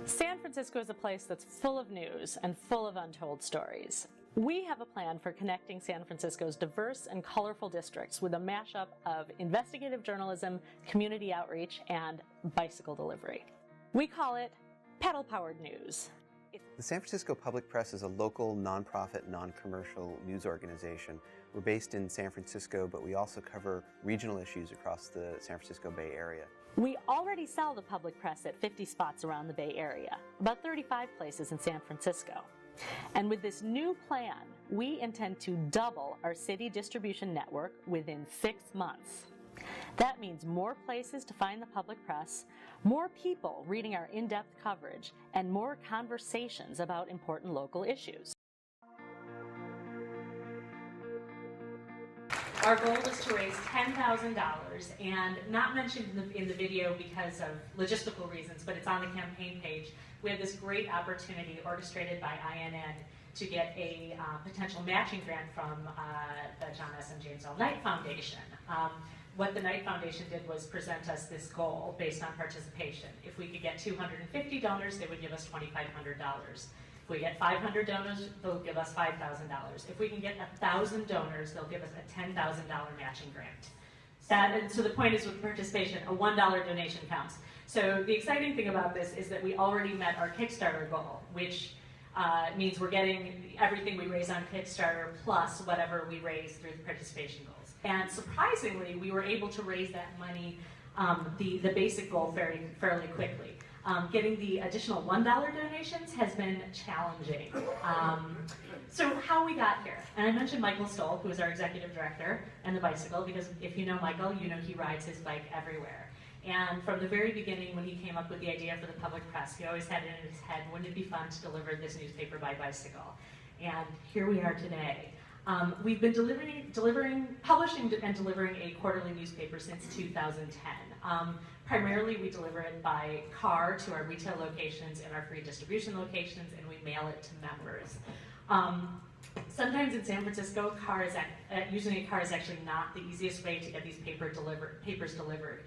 San Francisco is a place that's full of news and full of untold stories. We have a plan for connecting San Francisco's diverse and colorful districts with a mashup of investigative journalism, community outreach, and bicycle delivery. We call it pedal-powered news. The San Francisco Public Press is a local, nonprofit, non-commercial news organization. We're based in San Francisco, but we also cover regional issues across the San Francisco Bay Area. We already sell the public press at 50 spots around the Bay Area, about 35 places in San Francisco. And with this new plan, we intend to double our city distribution network within 6 months. That means more places to find the public press, more people reading our in-depth coverage, and more conversations about important local issues. Our goal is to raise $10,000, and not mentioned in the video because of logistical reasons, but it's on the campaign page. We have this great opportunity orchestrated by INN to get a potential matching grant from the John S. and Jane Stoll Knight Foundation. What the Knight Foundation did was present us this goal based on participation. If we could get 250 donors, they would give us $2,500. If we get 500 donors, they'll give us $5,000. If we can get 1,000 donors, they'll give us a $10,000 matching grant. And so the point is with participation, a $1 donation counts. So the exciting thing about this is that we already met our Kickstarter goal, which means we're getting everything we raise on Kickstarter plus whatever we raise through the participation goals. And surprisingly, we were able to raise that money, the basic goal, fairly quickly. Getting the additional $1 donations has been challenging. So how we got here, and I mentioned Michael Stoll, who is our executive director, and the bicycle, because if you know Michael, you know he rides his bike everywhere. And from the very beginning, when he came up with the idea for the public press, he always had it in his head, wouldn't it be fun to deliver this newspaper by bicycle? And here we are today. We've been publishing and delivering a quarterly newspaper since 2010. Primarily, we deliver it by car to our retail locations and our free distribution locations, and we mail it to members. Sometimes in San Francisco, using a car is actually not the easiest way to get these papers delivered.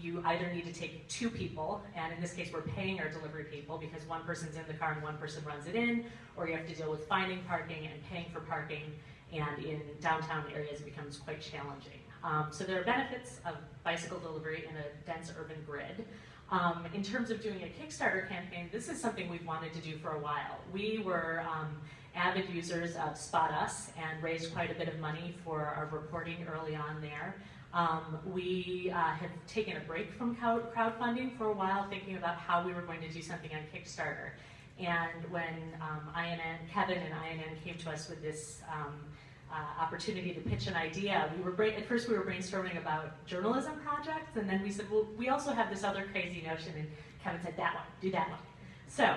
You either need to take 2 people, and in this case we're paying our delivery people because one person's in the car and one person runs it in, or you have to deal with finding parking and paying for parking, and in downtown areas it becomes quite challenging. So there are benefits of bicycle delivery in a dense urban grid. In terms of doing a Kickstarter campaign, this is something we've wanted to do for a while. We were avid users of Spot Us and raised quite a bit of money for our reporting early on there. We had taken a break from crowdfunding for a while, thinking about how we were going to do something on Kickstarter. And when Kevin and INN came to us with this opportunity to pitch an idea, at first we were brainstorming about journalism projects, and then we said, well, we also have this other crazy notion, and Kevin said, that one, do that one. So,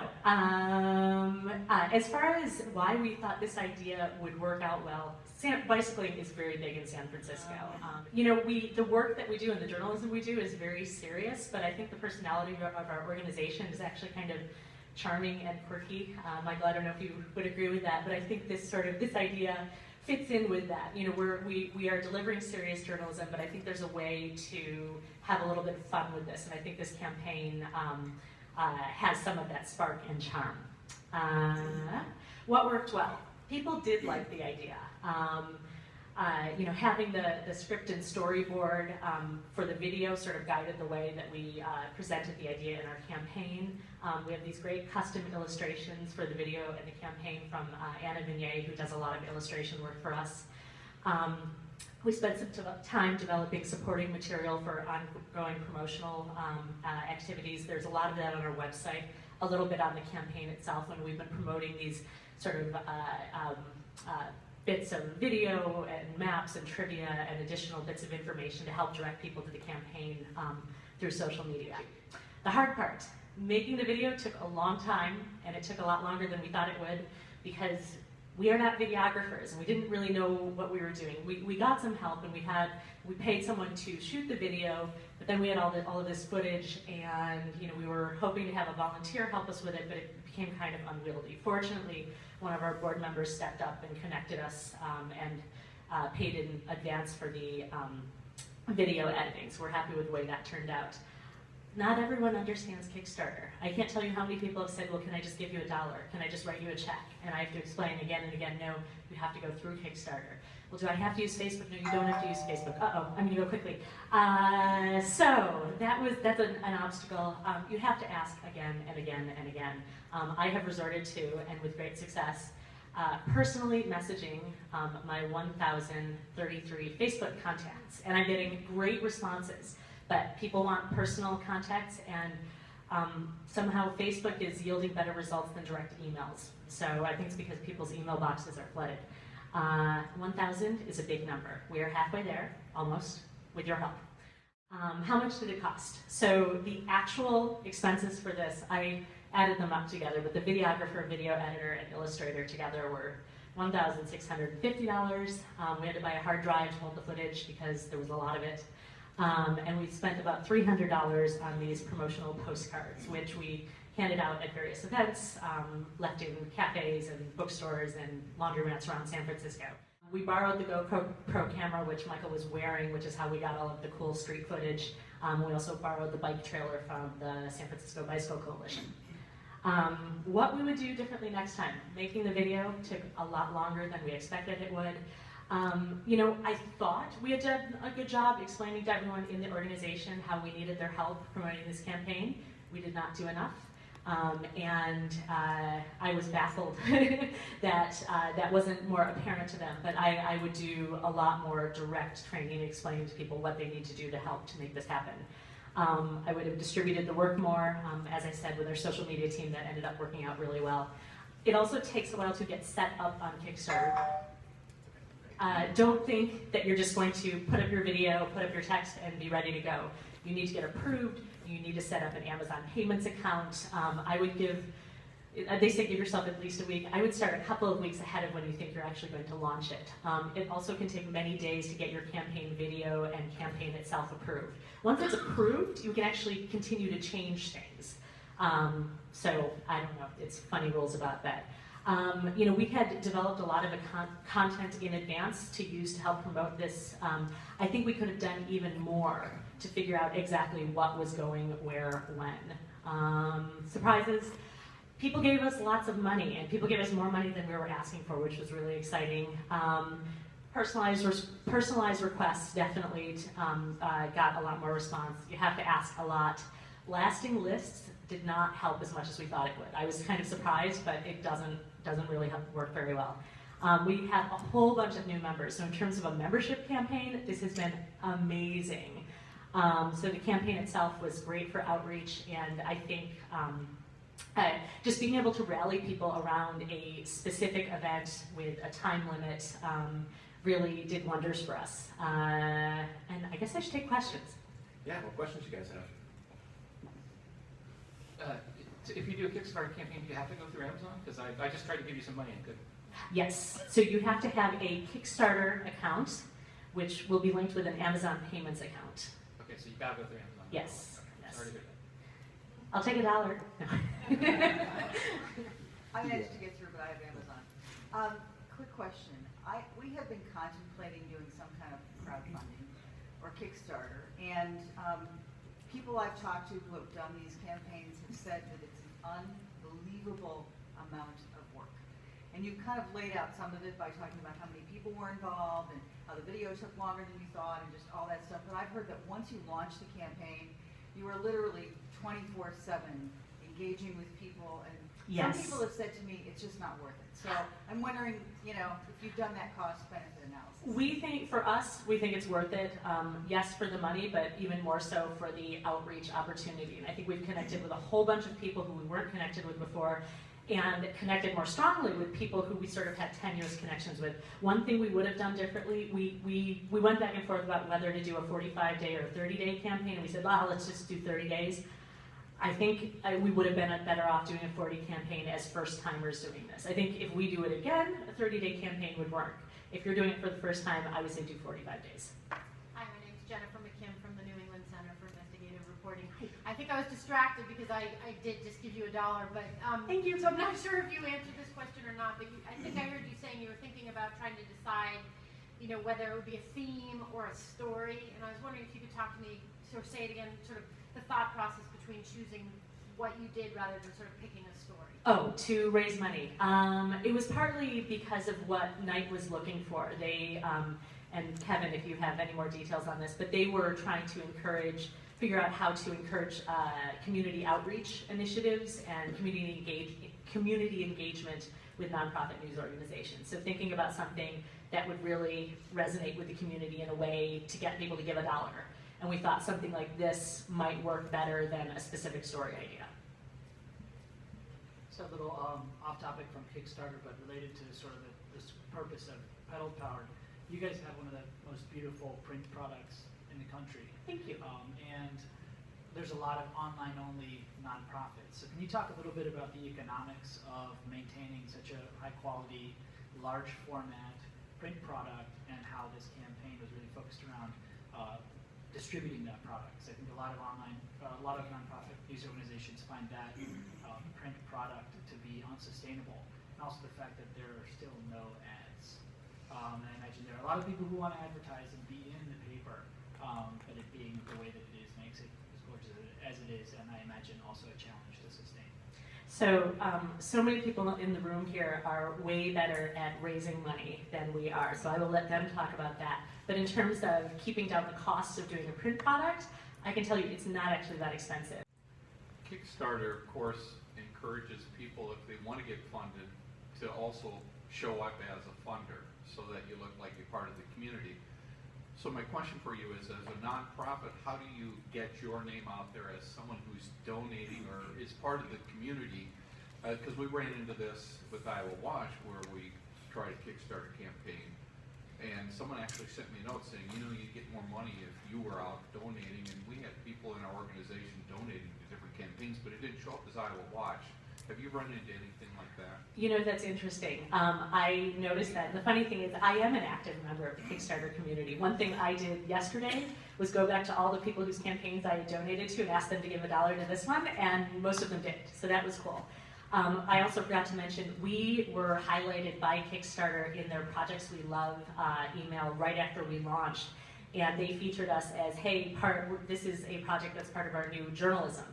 as far as why we thought this idea would work out well, bicycling is very big in San Francisco. The work that we do and the journalism we do is very serious, but I think the personality of our organization is actually kind of charming and quirky. Michael, I don't know if you would agree with that, but I think this idea fits in with that. We are delivering serious journalism, but I think there's a way to have a little bit of fun with this, and I think this campaign has some of that spark and charm. What worked well? People did like the idea. Having the script and storyboard for the video sort of guided the way that we presented the idea in our campaign. We have these great custom illustrations for the video and the campaign from Anna Vignay, who does a lot of illustration work for us. We spent some time developing supporting material for ongoing promotional activities. There's a lot of that on our website, a little bit on the campaign itself when we've been promoting these sort of bits of video and maps and trivia and additional bits of information to help direct people to the campaign through social media. The hard part, making the video took a long time, and it took a lot longer than we thought it would because we are not videographers and we didn't really know what we were doing. We got some help, and we paid someone to shoot the video, but then we had all of this footage, and we were hoping to have a volunteer help us with it, but it became kind of unwieldy. Fortunately, one of our board members stepped up and connected us and paid in advance for the video editing, so we're happy with the way that turned out. Not everyone understands Kickstarter. I can't tell you how many people have said, well, can I just give you $1? Can I just write you a check? And I have to explain again and again, no, you have to go through Kickstarter. Well, do I have to use Facebook? No, you don't have to use Facebook. Uh-oh, I'm gonna go quickly. So that's an obstacle. You have to ask again and again and again. I have resorted to, and with great success, personally messaging my 1,033 Facebook contacts. And I'm getting great responses, but people want personal contacts, and somehow Facebook is yielding better results than direct emails. So I think it's because people's email boxes are flooded. 1,000 is a big number. We are halfway there, almost, with your help. How much did it cost? So the actual expenses for this, I added them up together, but the videographer, video editor, and illustrator together were $1,650. We had to buy a hard drive to hold the footage because there was a lot of it. And we spent about $300 on these promotional postcards, which we handed out at various events, left in cafes and bookstores and laundromats around San Francisco. We borrowed the GoPro camera, which Michael was wearing, which is how we got all of the cool street footage. We also borrowed the bike trailer from the San Francisco Bicycle Coalition. What we would do differently next time. Making the video took a lot longer than we expected it would. I thought we had done a good job explaining to everyone in the organization how we needed their help promoting this campaign. We did not do enough. I was baffled that that wasn't more apparent to them, but I would do a lot more direct training, explaining to people what they need to do to help to make this happen. I would have distributed the work more, as I said, with our social media team that ended up working out really well. It also takes a while to get set up on Kickstarter. Don't think that you're just going to put up your video, put up your text, and be ready to go. You need to get approved. You need to set up an Amazon payments account. I would give, they say give yourself at least a week. I would start a couple of weeks ahead of when you think you're actually going to launch it. It also can take many days to get your campaign video and campaign itself approved. Once it's approved, you can actually continue to change things. So I don't know, it's funny rules about that. We had developed a lot of content in advance to use to help promote this. I think we could have done even more to figure out exactly what was going where, when. Surprises. People gave us lots of money, and people gave us more money than we were asking for, which was really exciting. Personalized requests definitely got a lot more response. You have to ask a lot. Lasting lists did not help as much as we thought it would. I was kind of surprised, but it doesn't really work very well. We have a whole bunch of new members, so in terms of a membership campaign, this has been amazing. So the campaign itself was great for outreach, and I think just being able to rally people around a specific event with a time limit really did wonders for us. And I guess I should take questions. Yeah, what questions you guys have? If you do a Kickstarter campaign, do you have to go through Amazon? Because I just tried to give you some money and couldn't. Yes, so you have to have a Kickstarter account, which will be linked with an Amazon payments account. Okay, so you gotta go through Amazon. Yes. Okay. Yes. Sorry to hear I'll take $1. No. I managed to get through, but I have Amazon. Quick question. We have been contemplating doing some kind of crowdfunding or Kickstarter, and people I've talked to who have done these campaigns have said that it's an unbelievable amount of work. And you've kind of laid out some of it by talking about how many people were involved and how the video took longer than you thought and just all that stuff. But I've heard that once you launch the campaign, you are literally 24/7 engaging with people, and Yes. some people have said to me it's just not worth it. So I'm wondering, if you've done that cost-benefit analysis. We think it's worth it. Yes, for the money, but even more so for the outreach opportunity. And I think we've connected with a whole bunch of people who we weren't connected with before, and connected more strongly with people who we sort of had tenuous connections with. One thing we would have done differently, we went back and forth about whether to do a 45-day or a 30-day campaign, and we said, well, let's just do 30 days. I think we would have been better off doing a 40 campaign as first-timers doing this. I think if we do it again, a 30-day campaign would work. If you're doing it for the first time, I would say do 45 days. Hi, my name's Jennifer McKim from the New England Center for Investigative Reporting. I think I was distracted because I did just give you $1, but Thank you. So I'm not sure if you answered this question or not, but I think I heard you saying you were thinking about trying to decide, whether it would be a theme or a story, and I was wondering if you could talk to me, sort of say it again, sort of the thought process between choosing what you did rather than sort of picking a story? Oh, to raise money. It was partly because of what Knight was looking for. They, and Kevin, if you have any more details on this, but they were trying to figure out how to encourage community outreach initiatives and community engagement with nonprofit news organizations. So thinking about something that would really resonate with the community in a way to get people to give $1. And we thought something like this might work better than a specific story idea. So a little off topic from Kickstarter, but related to sort of this purpose of pedal powered. You guys have one of the most beautiful print products in the country. Thank you. And there's a lot of online-only nonprofits. So can you talk a little bit about the economics of maintaining such a high-quality, large-format print product, and how this campaign was really focused around distributing that product? So I think a lot of nonprofit news organizations find that print product to be unsustainable, and also the fact that there are still no ads. And I imagine there are a lot of people who want to advertise and be in the paper, but it being the way that it is makes it as gorgeous as it is, and I imagine also a challenge to sustain. So, so many people in the room here are way better at raising money than we are, so I will let them talk about that. But in terms of keeping down the cost of doing a print product, I can tell you it's not actually that expensive. Kickstarter, of course, encourages people, if they want to get funded, to also show up as a funder so that you look like you're part of the community. So my question for you is, as a nonprofit, how do you get your name out there as someone who's donating or is part of the community? Because we ran into this with Iowa Watch, where we tried a Kickstarter campaign, and someone actually sent me a note saying, you know, you'd get more money if you were out donating, and we had people in our organization donating to different campaigns, but it didn't show up as Iowa Watch. Have you run into anything like that? You know, that's interesting. I noticed that. The funny thing is, I am an active member of the Kickstarter community. One thing I did yesterday was go back to all the people whose campaigns I had donated to and ask them to give $1 to this one, and most of them did, so that was cool. I also forgot to mention, we were highlighted by Kickstarter in their Projects We Love email right after we launched, and they featured us as, hey, this is a project that's part of our new journalism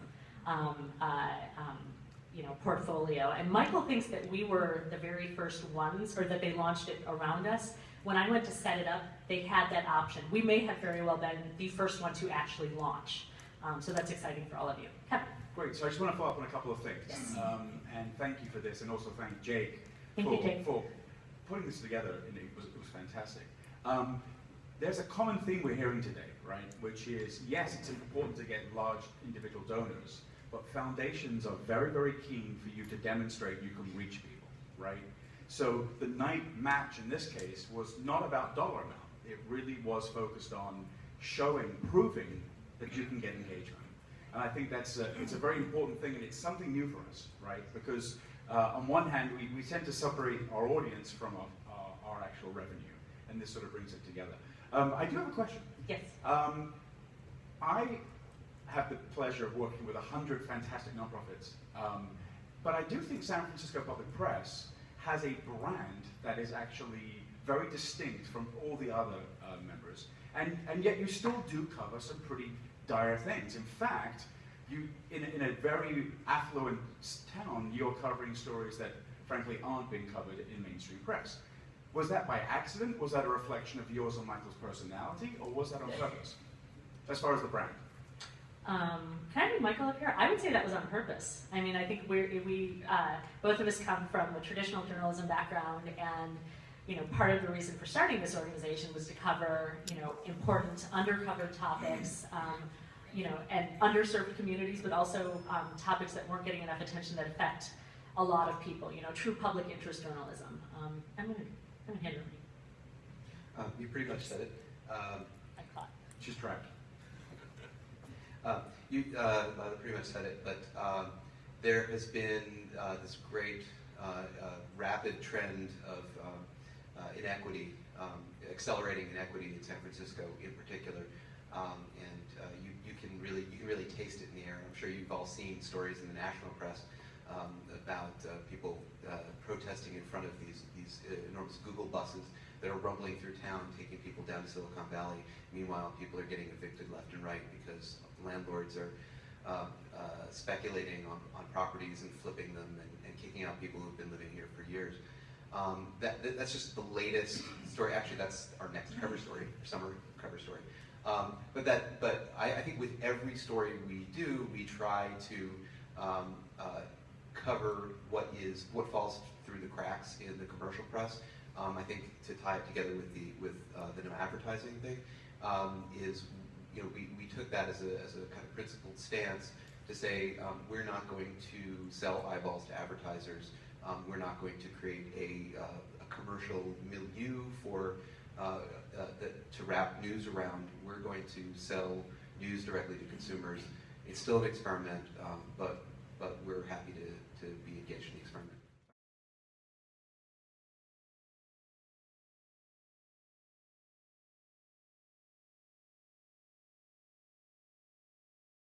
portfolio. And Michael thinks that we were the very first ones, or that they launched it around us. When I went to set it up, they had that option. We may have very well been the first one to actually launch. So that's exciting for all of you. Kevin. Great, so I just want to follow up on a couple of things. Yes. And thank you for this, and also thank Jake for putting this together, and it was fantastic. There's a common theme we're hearing today, right? Which is, yes, it's important to get large individual donors, but foundations are very, very keen for you to demonstrate you can reach people, right? So the Knight match in this case was not about dollar amount. It really was focused on proving that you can get engagement. And I think it's a very important thing, and it's something new for us, right? Because on one hand, we tend to separate our audience from our actual revenue, and this sort of brings it together. I do have a question. Yes. I have the pleasure of working with 100 fantastic nonprofits, but I do think San Francisco Public Press has a brand that is actually very distinct from all the other members, and yet you still do cover some pretty dire things. In fact, in a very affluent town, you're covering stories that frankly aren't being covered in mainstream press. Was that by accident? Was that a reflection of yours or Michael's personality, or was that on purpose, as far as the brand? Can I bring Michael up here? I would say that was on purpose. I mean, I think we both of us come from a traditional journalism background, and part of the reason for starting this organization was to cover important undercovered topics, and underserved communities, but also topics that weren't getting enough attention that affect a lot of people. True public interest journalism. I'm gonna hand it over to you. You pretty much said it. I thought. She's trapped. You pretty much said it, but there has been this great rapid trend of inequity, accelerating inequity in San Francisco in particular, and you can really taste it in the air. I'm sure you've all seen stories in the national press about people protesting in front of these enormous Google buses that are rumbling through town, taking people down to Silicon Valley. Meanwhile, people are getting evicted left and right because landlords are speculating on properties and flipping them and kicking out people who've been living here for years. That's just the latest story. Actually, that's our next cover story, or summer cover story. But I think with every story we do, we try to cover what falls through the cracks in the commercial press. I think to tie it together with the no advertising thing is, we took that as a kind of principled stance to say we're not going to sell eyeballs to advertisers. We're not going to create a commercial milieu to wrap news around. We're going to sell news directly to consumers. It's still an experiment, but we're happy to be engaged in the experiment.